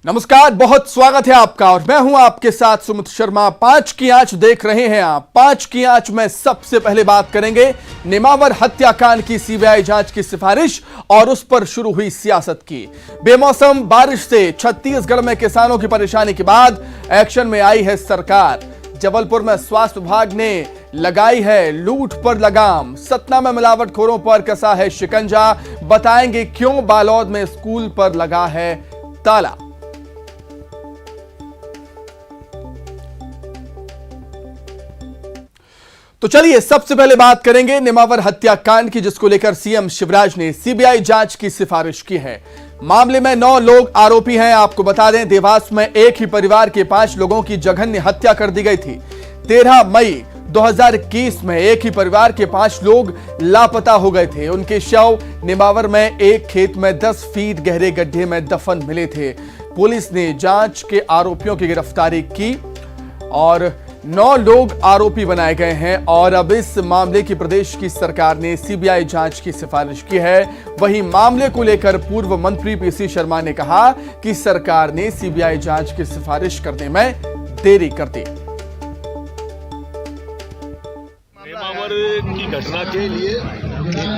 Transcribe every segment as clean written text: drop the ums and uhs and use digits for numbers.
नमस्कार, बहुत स्वागत है आपका और मैं हूं आपके साथ सुमित शर्मा। 5 की आंच देख रहे हैं आप। 5 की आंच में सबसे पहले बात करेंगे नेमावर हत्याकांड की सीबीआई जांच की सिफारिश और उस पर शुरू हुई सियासत की। बेमौसम बारिश से छत्तीसगढ़ में किसानों की परेशानी के बाद एक्शन में आई है सरकार। जबलपुर में स्वास्थ्य विभाग ने लगाई है लूट पर लगाम। सतना में मिलावटखोरों पर कसा है शिकंजा। बताएंगे क्यों बालोद में स्कूल पर लगा है ताला। तो चलिए सबसे पहले बात करेंगे नेमावर हत्याकांड की, जिसको लेकर सीएम शिवराज ने सीबीआई जांच की सिफारिश की है। मामले में 9 लोग आरोपी हैं। आपको बता दें, देवास में एक ही परिवार के 5 लोगों की जघन्य हत्या कर दी गई थी। 13 मई 2021 में एक ही परिवार के 5 लोग लापता हो गए थे। उनके शव नेमावर में एक खेत में 10 फीट गहरे गड्ढे में दफन मिले थे। पुलिस ने जांच के आरोपियों की गिरफ्तारी की और 9 लोग आरोपी बनाए गए हैं और अब इस मामले की प्रदेश की सरकार ने सीबीआई जांच की सिफारिश की है। वहीं मामले को लेकर पूर्व मंत्री पीसी शर्मा ने कहा कि सरकार ने सीबीआई जांच की सिफारिश करने में देरी कर दी। नेमावर की घटना के लिए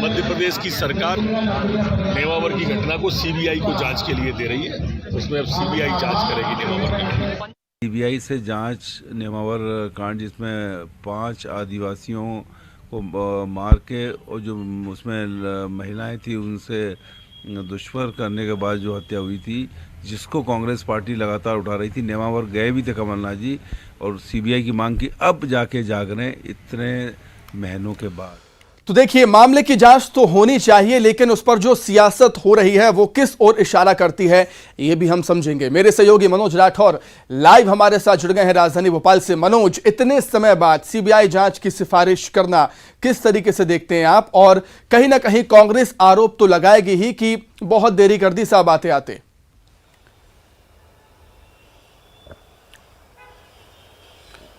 मध्य प्रदेश की सरकार नेमावर की घटना को सीबीआई को जांच के लिए दे रही है। उसमें अब सीबीआई जांच करेगी नेमावर की। सीबीआई से जांच नेमावर कांड, जिसमें 5 आदिवासियों को मार के और जो उसमें महिलाएं थी उनसे दुष्कर्म करने के बाद जो हत्या हुई थी, जिसको कांग्रेस पार्टी लगातार उठा रही थी। नेमावर गए भी थे कमलनाथ जी और सीबीआई की मांग की, अब जाके जाग रहे इतने महीनों के बाद। तो देखिए, मामले की जांच तो होनी चाहिए, लेकिन उस पर जो सियासत हो रही है वो किस ओर इशारा करती है ये भी हम समझेंगे। मेरे सहयोगी मनोज राठौर लाइव हमारे साथ जुड़ गए हैं राजधानी भोपाल से। मनोज, इतने समय बाद सीबीआई जांच की सिफारिश करना किस तरीके से देखते हैं आप? और कहीं ना कहीं कांग्रेस आरोप तो लगाएगी ही कि बहुत देरी कर दी साहब आते आते।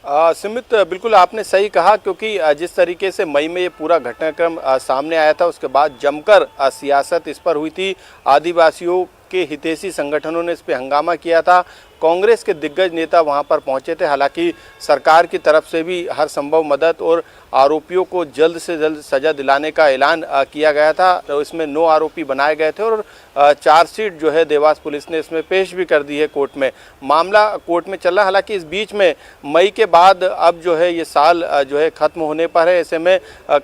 सुमित, बिल्कुल आपने सही कहा, क्योंकि जिस तरीके से मई में ये पूरा घटनाक्रम सामने आया था, उसके बाद जमकर सियासत इस पर हुई थी। आदिवासियों के हितैषी संगठनों ने इस पे हंगामा किया था। कांग्रेस के दिग्गज नेता वहां पर पहुंचे थे। हालांकि सरकार की तरफ से भी हर संभव मदद और आरोपियों को जल्द से जल्द सजा दिलाने का ऐलान किया गया था। तो इसमें 9 आरोपी बनाए गए थे और चार्जशीट जो है देवास पुलिस ने इसमें पेश भी कर दी है कोर्ट में। मामला कोर्ट में चल रहा है। हालांकि इस बीच में मई के बाद अब जो है ये साल जो है ख़त्म होने पर है। ऐसे में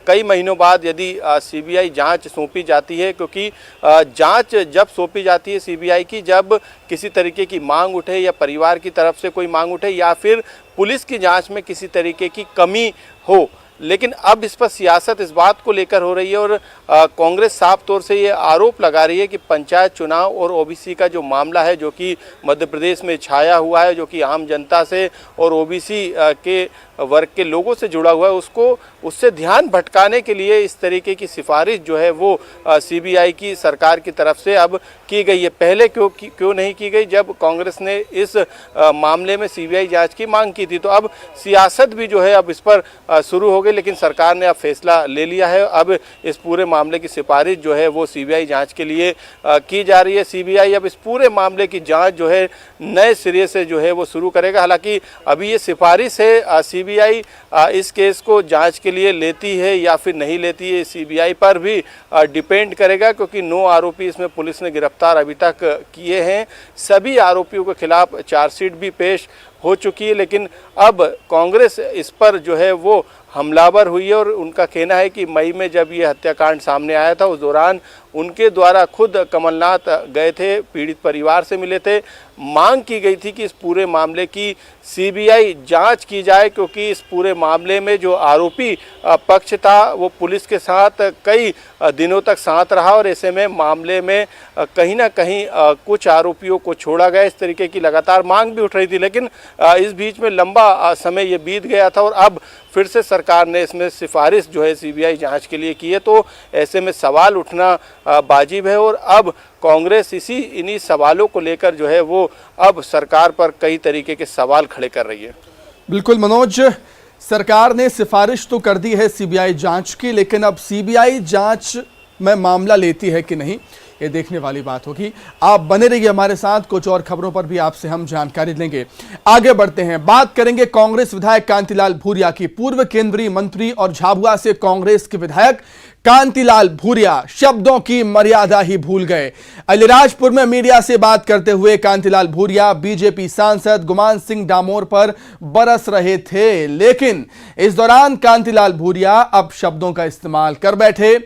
कई महीनों बाद यदि सीबीआई जांच सौंपी जाती है, क्योंकि जांच जब सौंपी जाती है सीबीआई की, जब किसी तरीके की मांग उठे या परिवार की तरफ से कोई मांग उठे या फिर पुलिस की जांच में किसी तरीके की कमी हो। लेकिन अब इस पर सियासत इस बात को लेकर हो रही है और कांग्रेस साफ तौर से ये आरोप लगा रही है कि पंचायत चुनाव और ओबीसी का जो मामला है, जो कि मध्य प्रदेश में छाया हुआ है, जो कि आम जनता से और ओबीसी के वर्ग के लोगों से जुड़ा हुआ है, उससे ध्यान भटकाने के लिए इस तरीके की सिफारिश जो है वो सीबीआई की सरकार की तरफ से अब की गई है। पहले क्यों नहीं की गई, जब कांग्रेस ने इस मामले में सीबीआई जांच की मांग की थी। तो अब सियासत भी जो है अब इस पर शुरू हो गई, लेकिन सरकार ने अब फैसला ले लिया है। अब इस पूरे मामले की सिफारिश जो है वो सीबीआई जांच के लिए की जा रही है। सीबीआई अब इस पूरे मामले की जांच जो है नए सिरे से जो है वो शुरू करेगा। हालांकि अभी ये सिफारिश है, सीबीआई इस केस को जांच के लिए लेती है या फिर नहीं लेती है, सीबीआई पर भी डिपेंड करेगा, क्योंकि 9 आरोपी इसमें पुलिस ने गिरफ्तार अभी तक किए हैं। सभी आरोपियों के खिलाफ चार्जशीट भी पेश हो चुकी है, लेकिन अब कांग्रेस इस पर जो है वो हमलावर हुई है और उनका कहना है कि मई में जब ये हत्याकांड सामने आया था, उस दौरान उनके द्वारा खुद कमलनाथ गए थे, पीड़ित परिवार से मिले थे, मांग की गई थी कि इस पूरे मामले की सीबीआई जांच की जाए, क्योंकि इस पूरे मामले में जो आरोपी पक्ष था वो पुलिस के साथ कई दिनों तक साथ रहा और ऐसे में मामले में कहीं ना कहीं कुछ आरोपियों को छोड़ा गया। इस तरीके की लगातार मांग भी उठ रही थी, लेकिन इस बीच में लंबा समय ये बीत गया था और अब फिर से सरकार ने इसमें सिफारिश जो है सीबीआई जांच के लिए की है। तो ऐसे में सवाल उठना वाजिब है और अब कांग्रेस इन्हीं सवालों को लेकर जो है वो अब सरकार पर कई तरीके के सवाल खड़े कर रही है। बिल्कुल मनोज, सरकार ने सिफारिश तो कर दी है सीबीआई जांच की, लेकिन अब सीबीआई जांच में मामला लेती है कि नहीं, ये देखने वाली बात होगी। आप बने रहिए हमारे साथ, कुछ और खबरों पर भी आपसे हम जानकारी लेंगे। आगे बढ़ते हैं, बात करेंगे कांग्रेस विधायक कांतिलाल भूरिया की। पूर्व केंद्रीय मंत्री और झाबुआ से कांग्रेस के विधायक कांतिलाल भूरिया शब्दों की मर्यादा ही भूल गए। अलीराजपुर में मीडिया से बात करते हुए कांतिलाल भूरिया बीजेपी सांसद गुमान सिंह डामोर पर बरस रहे थे, लेकिन इस दौरान कांतिलाल भूरिया अब शब्दों का इस्तेमाल कर बैठे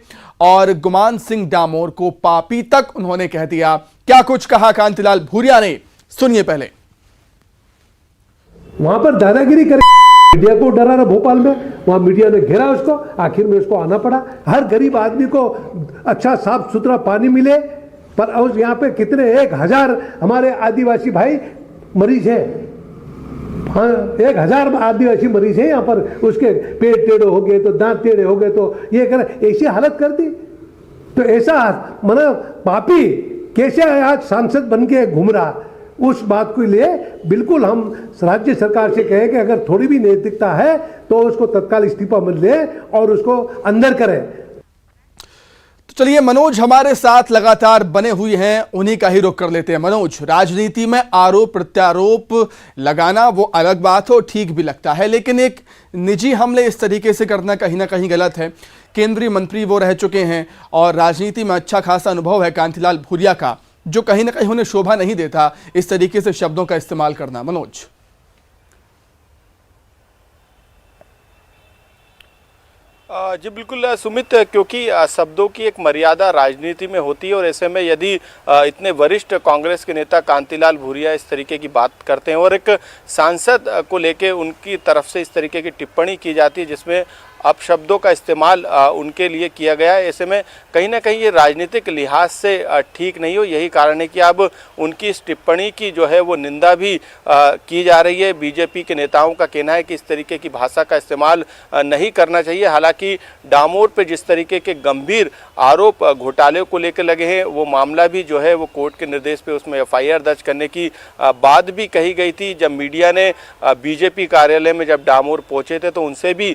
और गुमान सिंह डामोर को पापी तक उन्होंने कह दिया। क्या कुछ कहा कांतिलाल भूरिया ने, सुनिए पहले। वहां पर दादागिरी कर मीडिया को डरा रहा भोपाल में, वहां मीडिया ने घेरा उसको, आखिर में उसको आना पड़ा। हर गरीब आदमी को अच्छा साफ सुथरा पानी मिले, पर उस यहाँ पे कितने 1000 हमारे आदिवासी भाई मरीज हैं। हाँ, 1000 आदिवासी मरीज हैं यहाँ पर। उसके पेट टेढ़े हो गए तो दांत टेढ़े हो गए तो ये कर, ऐसी हालत कर दी। तो ऐसा मना पापी कैसे आज सांसद बन के घूम रहा, उस बात को लिए बिल्कुल हम राज्य सरकार से कहें कि अगर थोड़ी भी नैतिकता है तो उसको तत्काल इस्तीफा मिल ले और उसको अंदर करें। तो चलिए, मनोज हमारे साथ लगातार बने हुए हैं, उन्हीं का ही रुख कर लेते हैं। मनोज, राजनीति में आरोप प्रत्यारोप लगाना वो अलग बात हो, ठीक भी लगता है, लेकिन एक निजी हमले इस तरीके से करना कहीं ना कहीं गलत है। केंद्रीय मंत्री वो रह चुके हैं और राजनीति में अच्छा खासा अनुभव है कांतिलाल भूरिया का, जो कहीं ना कहीं उन्हें शोभा नहीं देता इस तरीके से शब्दों का इस्तेमाल करना। मनोज जी बिल्कुल सुमित, क्योंकि शब्दों की एक मर्यादा राजनीति में होती है और ऐसे में यदि इतने वरिष्ठ कांग्रेस के नेता कांतिलाल भूरिया इस तरीके की बात करते हैं और एक सांसद को लेके उनकी तरफ से इस तरीके की टिप्पणी की जाती है जिसमें अपशब्दों का इस्तेमाल उनके लिए किया गया है, ऐसे में कहीं ना कहीं ये राजनीतिक लिहाज से ठीक नहीं हो। यही कारण है कि अब उनकी इस टिप्पणी की जो है वो निंदा भी की जा रही है। बीजेपी के नेताओं का कहना है कि इस तरीके की भाषा का इस्तेमाल नहीं करना चाहिए। हालांकि डामोर पे जिस तरीके के गंभीर आरोप घोटाले को लेकर लगे हैं, वो मामला भी जो है वो कोर्ट के निर्देश पे उसमें FIR दर्ज करने की बात भी कही गई थी। जब मीडिया ने बीजेपी कार्यालय में जब डामोर पहुंचे थे तो उनसे भी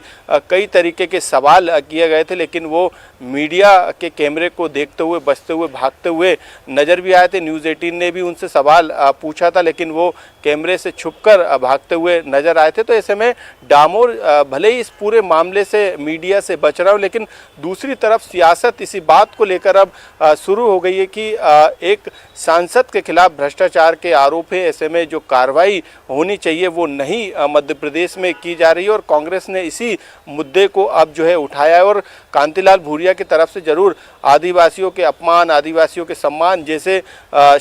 कई तरीके के सवाल किए गए थे, लेकिन वो मीडिया के कैमरे को देखते हुए बचते हुए भागते हुए नज़र भी आए थे। न्यूज़ 18 ने भी उनसे सवाल पूछा था, लेकिन वो कैमरे से छुपकर भागते हुए नजर आए थे। तो ऐसे में डामोर भले ही इस पूरे मामले से मीडिया से बच रहा हो, लेकिन दूसरी तरफ सियासत इसी बात को लेकर अब शुरू हो गई है कि एक सांसद के खिलाफ भ्रष्टाचार के आरोप है, ऐसे में जो कार्रवाई होनी चाहिए वो नहीं मध्य प्रदेश में की जा रही है और कांग्रेस ने इसी मुद्दे को अब जो है उठाया है। और कांतिलाल भूरिया की तरफ से जरूर आदिवासियों के अपमान, आदिवासियों के सम्मान जैसे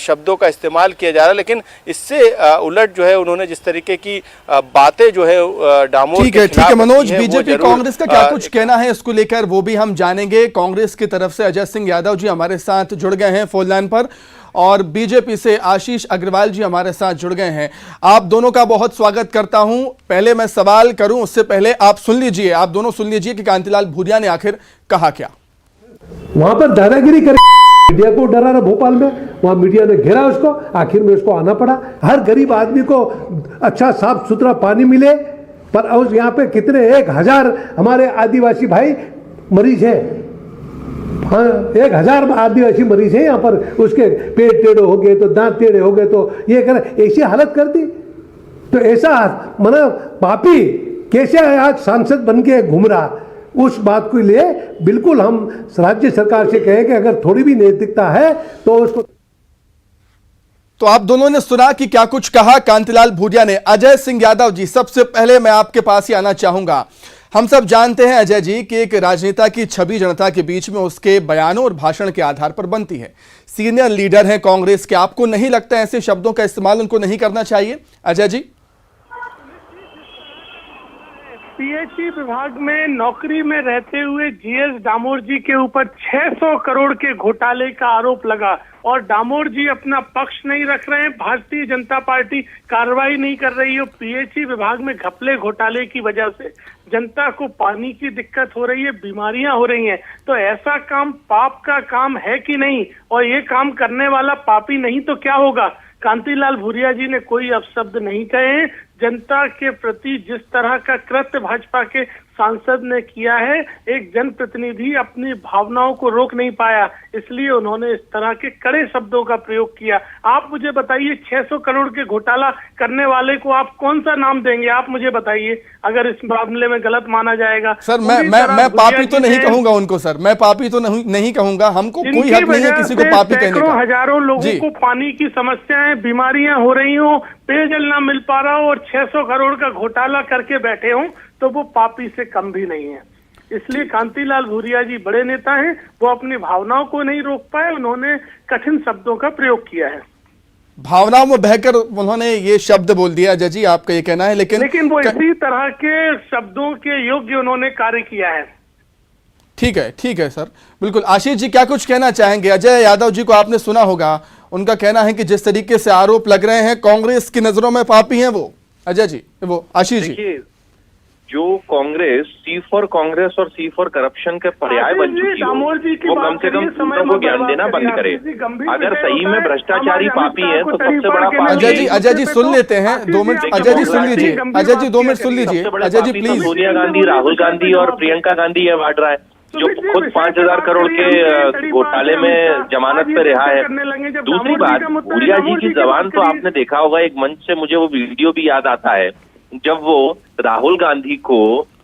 शब्दों का इस्तेमाल किया जा रहा है, लेकिन इससे उलट जो है उन्होंने जिस तरीके की बातें जो है डामोर ठीक है मनोज, बीजेपी कांग्रेस का क्या कुछ कहना है इसको लेकर वो भी हम जानेंगे। कांग्रेस की तरफ से अजय सिंह यादव जी हमारे साथ जुड़ गए हैं फोन लाइन पर और बीजेपी से आशीष अग्रवाल जी हमारे साथ जुड़ गए हैं। आप दोनों का बहुत स्वागत करता हूं। पहले मैं सवाल करूं उससे पहले आप दोनों सुन लीजिए कि कांतिलाल भूरिया ने आखिर कहा क्या। वहां पर दादागिरी कर मीडिया को डरा रहा भोपाल में, वहां मीडिया ने घेरा उसको, आखिर में उसको आना पड़ा। हर गरीब आदमी को अच्छा साफ सुथरा पानी मिले, पर उस यहाँ पे कितने 1000 हमारे आदिवासी भाई मरीज हैं। हाँ, 1000 आदिवासी मरीज हैं यहाँ पर। उसके पेट टेढ़े हो गए तो दांत टेढ़े हो गए तो ये कर, ऐसी हालत कर दी। तो ऐसा मना पापी कैसे आज सांसद बन के घूम रहा, उस बात को लिए बिल्कुल हम राज्य सरकार से कहें कि अगर थोड़ी भी नैतिकता है तो उसको। तो आप दोनों ने सुना कि क्या कुछ कहा कांतिलाल भूरिया ने। अजय सिंह यादव जी, सबसे पहले मैं आपके पास ही आना चाहूंगा। हम सब जानते हैं अजय जी कि एक राजनेता की छवि जनता के बीच में उसके बयानों और भाषण के आधार पर बनती है। सीनियर लीडर हैं कांग्रेस के, आपको नहीं लगता ऐसे शब्दों का इस्तेमाल उनको नहीं करना चाहिए? अजय जी, पीएचई विभाग में नौकरी में रहते हुए GS डामोर जी के ऊपर 600 करोड़ के घोटाले का आरोप लगा और डामोर जी अपना पक्ष नहीं रख रहे हैं। भारतीय जनता पार्टी कार्रवाई नहीं कर रही है। पीएचई विभाग में घपले घोटाले की वजह से जनता को पानी की दिक्कत हो रही है, बीमारियां हो रही हैं। तो ऐसा काम पाप का काम है कि नहीं? और ये काम करने वाला पापी नहीं तो क्या होगा? कांतिलाल भूरिया जी ने कोई अपशब्द नहीं कहे हैं। जनता के प्रति जिस तरह का कृत्य भाजपा के सांसद ने किया है। एक जनप्रतिनिधि अपनी भावनाओं को रोक नहीं पाया, इसलिए उन्होंने इस तरह के कड़े शब्दों का प्रयोग किया। आप मुझे बताइए, 600 करोड़ के घोटाला करने वाले को आप कौन सा नाम देंगे? आप मुझे बताइए, अगर इस मामले में गलत माना जाएगा। सर मैं पापी तो नहीं कहूंगा उनको, सर मैं पापी तो नहीं कहूंगा, हमको कोई हक नहीं है किसी को पापी कहने का। हजारों लोगों को पानी की समस्याएं, बीमारियां हो रही हो, पेयजल ना मिल पा रहा हो और 600 करोड़ का घोटाला करके बैठे हों, तो वो पापी से कम भी नहीं है। इसलिए कांतिलाल भूरिया जी बड़े नेता हैं, वो अपनी भावनाओं को नहीं रोक पाए, उन्होंने कठिन शब्दों का प्रयोग किया है। भावनाओं में बहकर उन्होंने ये शब्द बोल दिया अजय जी, आपका ये कहना है। लेकिन वो इसी तरह के शब्दों के योग्य उन्होंने कार्य किया है। ठीक है सर, बिल्कुल। आशीष जी क्या कुछ कहना चाहेंगे? अजय यादव जी को आपने सुना होगा, उनका कहना है कि जिस तरीके से आरोप लग रहे हैं कांग्रेस की नजरों में पापी हैं वो। अजय जी, वो आशीष जी, जो कांग्रेस सी फॉर कांग्रेस और सी फॉर करप्शन के पर्याय बन चुकी है, वो कम से कम दूसरों को ज्ञान देना बंद करे। अगर सही में भ्रष्टाचारी पापी है तो सबसे बड़ा पापी। अजय जी सुन लेते हैं 2 मिनट। अजय जी सुन लीजिए, अजय जी 2 मिनट सुन लीजिए। अजय जी प्लीज। सोनिया गांधी, राहुल गांधी और प्रियंका गांधी ये बांट रहा है, जो खुद 5,000 करोड़ के घोटाले में जमानत पे रिहा है। दूसरी बात, भूरिया जी की जबान तो आपने देखा होगा, एक मंच से मुझे वो वीडियो भी याद आता है जब वो राहुल गांधी को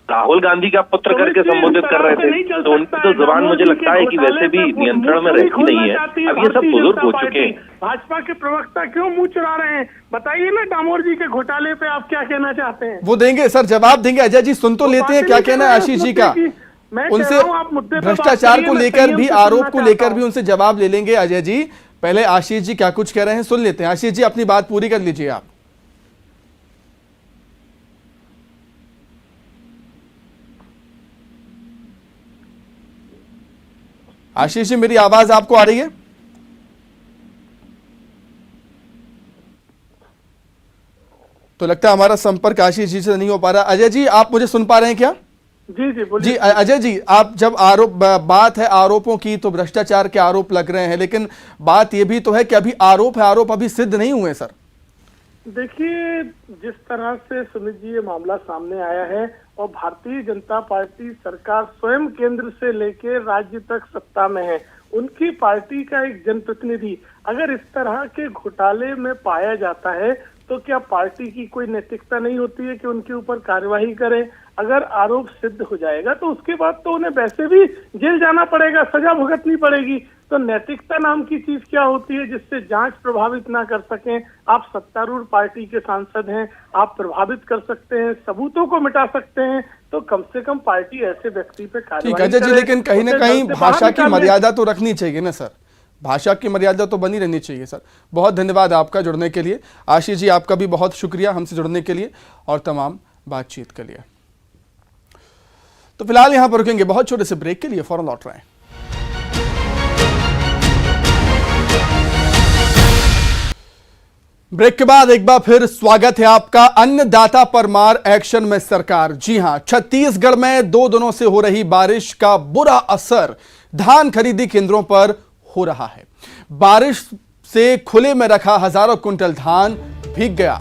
राहुल गांधी का पुत्र करके संबोधित कर रहे थे, तो उनकी तो जुबान मुझे लगता है कि वैसे भी नियंत्रण में रहती नहीं है। अब ये सब बुजुर्ग हो चुके हैं। भाजपा के प्रवक्ता क्यों मुंह चुरा रहे हैं? बताइए ना, डामोर जी के घोटाले पे आप क्या कहना चाहते हैं? वो देंगे सर, जवाब देंगे। अजय जी सुन तो लेते हैं क्या कहना है आशीष जी का। उनसे भ्रष्टाचार को लेकर भी, आरोप को लेकर भी उनसे जवाब ले लेंगे अजय जी। पहले आशीष जी क्या कुछ कह रहे हैं सुन लेते हैं। आशीष जी अपनी बात पूरी कर लीजिए आप। आशीष जी मेरी आवाज आपको आ रही है? तो लगता है हमारा संपर्क आशीष जी से नहीं हो पा रहा। अजय जी आप मुझे सुन पा रहे हैं क्या? जी बोलिए। जी अजय जी, आप जब बात है आरोपों की तो भ्रष्टाचार के आरोप लग रहे हैं, लेकिन बात यह भी तो है कि अभी आरोप अभी सिद्ध नहीं हुए सर। देखिए, जिस तरह से सुमित जी ये मामला सामने आया है और भारतीय जनता पार्टी सरकार स्वयं केंद्र से लेकर राज्य तक सत्ता में है, उनकी पार्टी का एक जनप्रतिनिधि अगर इस तरह के घोटाले में पाया जाता है तो क्या पार्टी की कोई नैतिकता नहीं होती है कि उनके ऊपर कार्यवाही करे? अगर आरोप सिद्ध हो जाएगा तो उसके बाद तो उन्हें वैसे भी जेल जाना पड़ेगा, सजा भुगतनी पड़ेगी। तो नैतिकता नाम की चीज क्या होती है जिससे जांच प्रभावित ना कर सकें? आप सत्तारूढ़ पार्टी के सांसद हैं, आप प्रभावित कर सकते हैं, सबूतों को मिटा सकते हैं, तो कम से कम पार्टी ऐसे व्यक्ति पे कार्रवाई अजय जी, लेकिन कहीं ना कहीं भाषा की मर्यादा तो रखनी चाहिए ना सर, भाषा की मर्यादा तो बनी रहनी चाहिए सर। बहुत धन्यवाद आपका जुड़ने के लिए। आशीष जी आपका भी बहुत शुक्रिया हमसे जुड़ने के लिए और तमाम बातचीत के लिए। तो फिलहाल यहां पर रुकेंगे बहुत छोटे से ब्रेक के लिए, फौरन लौट रहे हैं। ब्रेक के बाद एक बार फिर स्वागत है आपका। अन्नदाता पर मार एक्शन में सरकार। जी हां, छत्तीसगढ़ में 2 दिनों से हो रही बारिश का बुरा असर धान खरीदी केंद्रों पर हो रहा है। बारिश से खुले में रखा हजारों कुंटल धान भीग गया।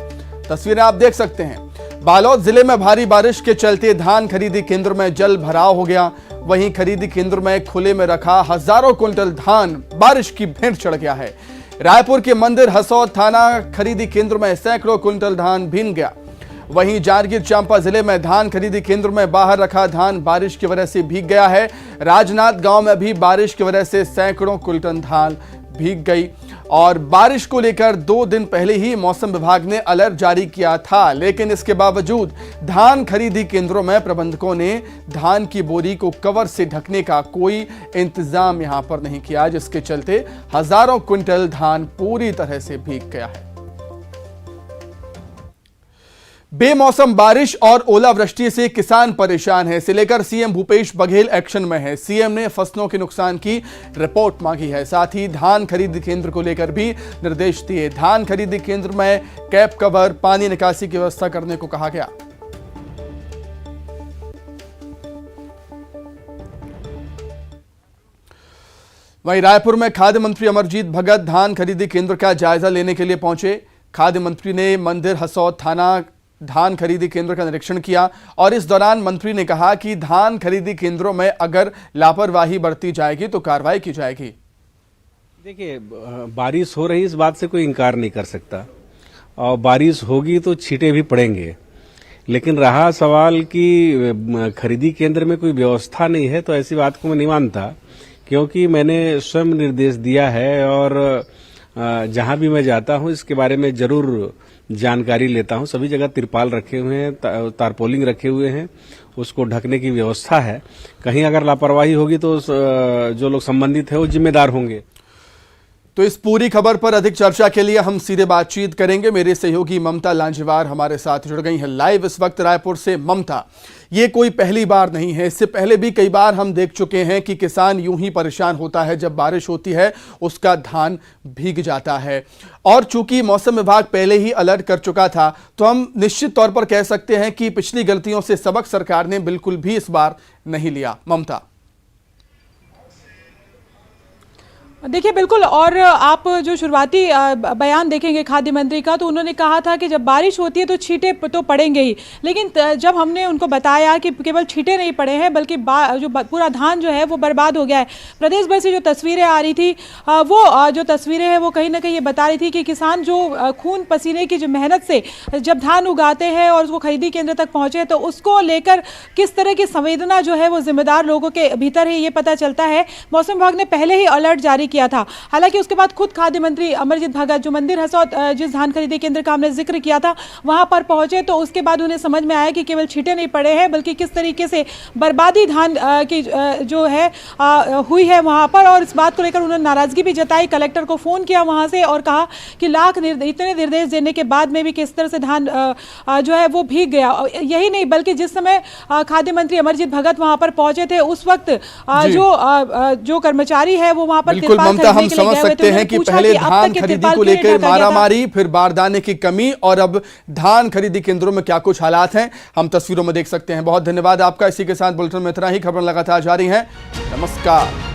तस्वीरें आप देख सकते हैं। बालोद जिले में भारी बारिश के चलते धान खरीदी केंद्र में जल भराव हो गया। वहीं खरीदी केंद्र में खुले में रखा हजारों कुंटल धान बारिश की भेंट चढ़ गया है। रायपुर के मंदिर हसौद थाना खरीदी केंद्र में सैकड़ों कुंटल धान भीग गया। वहीं जांजगीर चांपा जिले में धान खरीदी केंद्र में बाहर रखा धान बारिश की वजह से भीग गया है। राजनाथ गांव में भी बारिश की वजह से सैकड़ों कुंटल धान भीग गई। और बारिश को लेकर 2 दिन पहले ही मौसम विभाग ने अलर्ट जारी किया था, लेकिन इसके बावजूद धान खरीदी केंद्रों में प्रबंधकों ने धान की बोरी को कवर से ढकने का कोई इंतजाम यहां पर नहीं किया, जिसके चलते हजारों क्विंटल धान पूरी तरह से भीग गया है। बेमौसम बारिश और ओलावृष्टि से किसान परेशान है। इसे लेकर सीएम भूपेश बघेल एक्शन में है। सीएम ने फसलों के नुकसान की रिपोर्ट मांगी है। साथ ही धान खरीदी केंद्र को लेकर भी निर्देश दिए। धान खरीदी केंद्र में कैप कवर, पानी निकासी की व्यवस्था करने को कहा गया। वहीं रायपुर में खाद्य मंत्री अमरजीत भगत धान खरीदी केंद्र का जायजा लेने के लिए पहुंचे। खाद्य मंत्री ने मंदिर हसौद थाना धान खरीदी केंद्र का निरीक्षण किया और इस दौरान मंत्री ने कहा कि धान खरीदी केंद्रों में अगर लापरवाही बरती जाएगी तो कार्रवाई की जाएगी। देखिए, बारिश हो रही इस बात से कोई इनकार नहीं कर सकता और बारिश होगी तो छींटे भी पड़ेंगे, लेकिन रहा सवाल कि खरीदी केंद्र में कोई व्यवस्था नहीं है, तो ऐसी बात को मैं नहीं मानता, क्योंकि मैंने स्वयं निर्देश दिया है और जहां भी मैं जाता हूं इसके बारे में जरूर जानकारी लेता हूं। सभी जगह तिरपाल रखे हुए हैं, तारपोलिंग रखे हुए हैं, उसको ढकने की व्यवस्था है। कहीं अगर लापरवाही होगी तो जो लोग संबंधित है वो जिम्मेदार होंगे। तो इस पूरी खबर पर अधिक चर्चा के लिए हम सीधे बातचीत करेंगे। मेरे सहयोगी ममता लांजेवार हमारे साथ जुड़ गई हैं लाइव इस वक्त रायपुर से। ममता, ये कोई पहली बार नहीं है, इससे पहले भी कई बार हम देख चुके हैं कि किसान यूं ही परेशान होता है जब बारिश होती है, उसका धान भीग जाता है। और चूंकि मौसम विभाग पहले ही अलर्ट कर चुका था, तो हम निश्चित तौर पर कह सकते हैं कि पिछली गलतियों से सबक सरकार ने बिल्कुल भी इस बार नहीं लिया। ममता, देखिए बिल्कुल, और आप जो शुरुआती बयान देखेंगे खाद्य मंत्री का, तो उन्होंने कहा था कि जब बारिश होती है तो छींटे तो पड़ेंगे ही, लेकिन जब हमने उनको बताया कि केवल छींटे नहीं पड़े हैं बल्कि जो पूरा धान जो है वो बर्बाद हो गया है, प्रदेश भर से जो तस्वीरें आ रही थी वो जो तस्वीरें हैं वो कहीं ना कहीं ये बता रही थी कि किसान जो खून पसीने की जो मेहनत से जब धान उगाते हैं और उसको खरीदी केंद्र तक पहुंचे, तो उसको लेकर किस तरह की संवेदना जो है वो जिम्मेदार लोगों के भीतर है, ये पता चलता है। मौसम विभाग ने पहले ही अलर्ट जारी किया था। हालांकि उसके बाद खुद खाद्य मंत्री अमरजीत भगत जो मंदिर हसौद जिस धान खरीदी केंद्र का हमने जिक्र किया था वहां पर पहुंचे, तो उसके बाद उन्हें समझ में आया कि केवल छींटे नहीं पड़े हैं बल्कि किस तरीके से बर्बादी धान की जो है हुई है वहां पर। और इस बात को लेकर उन्होंने नाराजगी भी जताई, कलेक्टर को फोन किया वहां से और कहा कि इतने निर्देश देने के बाद में भी किस तरह से धान जो है वो भीग गया। यही नहीं बल्कि जिस समय खाद्य मंत्री अमरजीत भगत वहां पर पहुंचे थे उस वक्त जो कर्मचारी है वो वहां पर हम समझ सकते हैं कि पहले धान खरीदी को लेकर मारामारी, फिर बारदाने की कमी और अब धान खरीदी केंद्रों में क्या कुछ हालात हैं हम तस्वीरों में देख सकते हैं। बहुत धन्यवाद आपका। इसी के साथ बुलेटिन में इतना ही। खबर लगातार जारी है। नमस्कार।